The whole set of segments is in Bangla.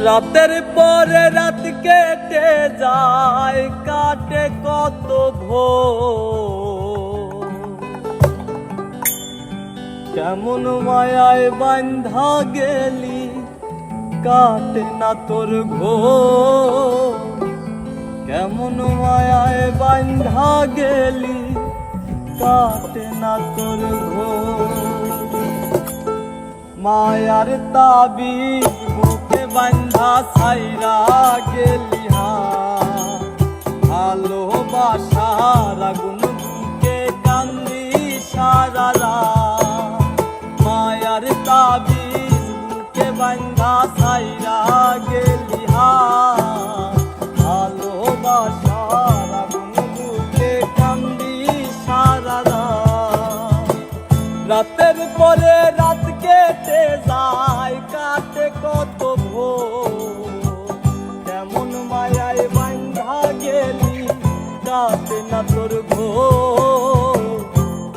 রাতের পরে রাত কেটে যায়, কাটে কত ভোর। কেমন মায়ায় বান্ধা গেলি, কাটে না তোর ঘোর। কেমন মায়ায় বান্ধা গেলি, কাটে না তোর ঘোর। মায়ার তাবিজ বুকে বান্ধা ছাইরা গেলি, ভালোবাসার আগুন বুকে কান্দি সারা রাত। মায়ার তাবিজ বুকে বান্ধা ছাইরা গেলি, ভালোবাসার আগুন বুকে কান্দি সারা রাত। রাতের পরে রাত কেটে যায়, কাটে কত ভোর। কেমন মায়ায় বান্ধা গেলি, কাটে না তোর ঘোর।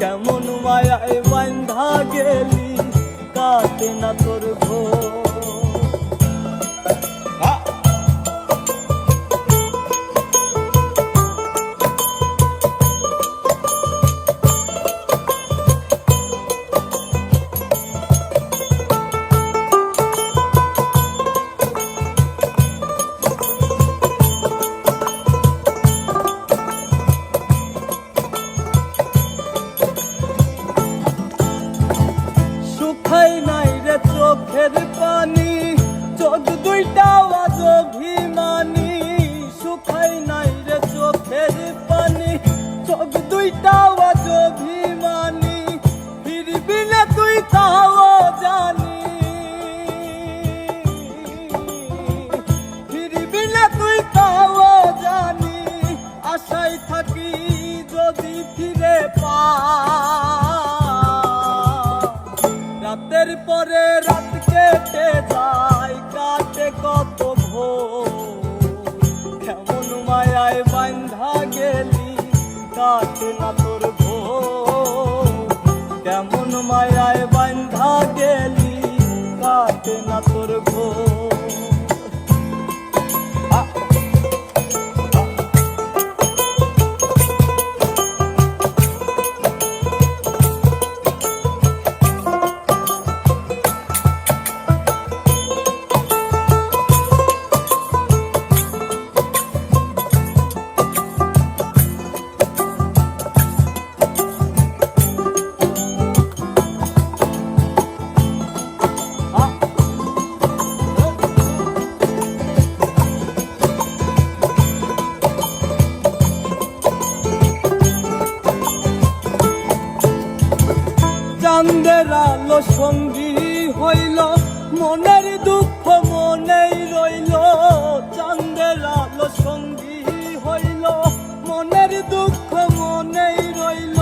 কেমন মায়ায় বান্ধা গেলি, কাটে না তোর ঘোর। শুকাই নাই রে চোখের পানি, চোখ দুইটা আজ অভিমানী। শুকাই নাই রে চোখের পানি, চোখ দুইটা আজ অভিমানী। ফিরবি না তুই তাও জানি, ফিরবি না তুই তাও জানি। আশায় থাকি যদি ফিরে পা। রাতের পরে রাত কেটে যায়, কাটে কত ভোর। কেমন মায়ায় বান্ধা গেলি, কাটে না তোর ঘোর। কেমন মায়ায় বান্ধা গেলি, কাটে না তোর ঘোর। চাঁদের আলো সঙ্গী হইল, মনের দুঃখ মনেই রইল। চাঁদের আলো সঙ্গী হইল, মনের দুঃখ মনেই রইল।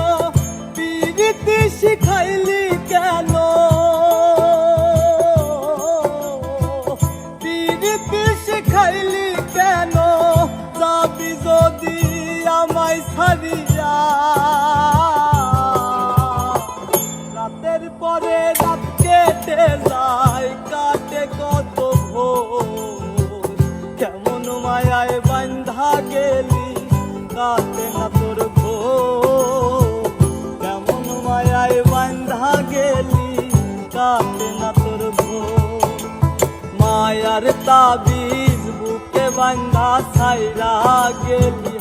পিরিতি শিখাইলি কেন, পিরিতি শিখাইলি কেন। যাবি যদি আমায় ছাড়িয়া। রাতের পরে রাত কেটে যায়, কাটে কত ভোর। কেমন মায়ায় বান্ধা গেলি, কাটে না তোর ঘোর। কেমন মায়ায় বান্ধা গেলি, কাটে না তোর ঘোর। মায়ার তাবিজ বুকে বান্ধা ছাইরা গেলি,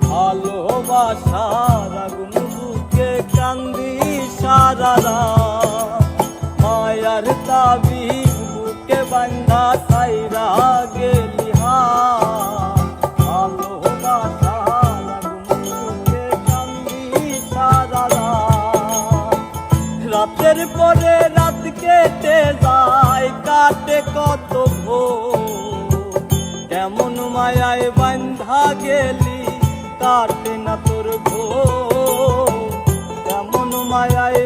ভালোবাসার আগুন বুকে কান্দি সারা রাত। মায়ার তাবিজ বুকে বান্ধা ছাইরা গেলি, ভালোবাসার আগুন বুকে কান্দি সারা রাত। রাতের পরে রাত কেটে যায়, কাটে কত ভোর। কেমন মায়ায় বান্ধা গেলি, কাটে না তোর ঘোর। কেমন মায়ায়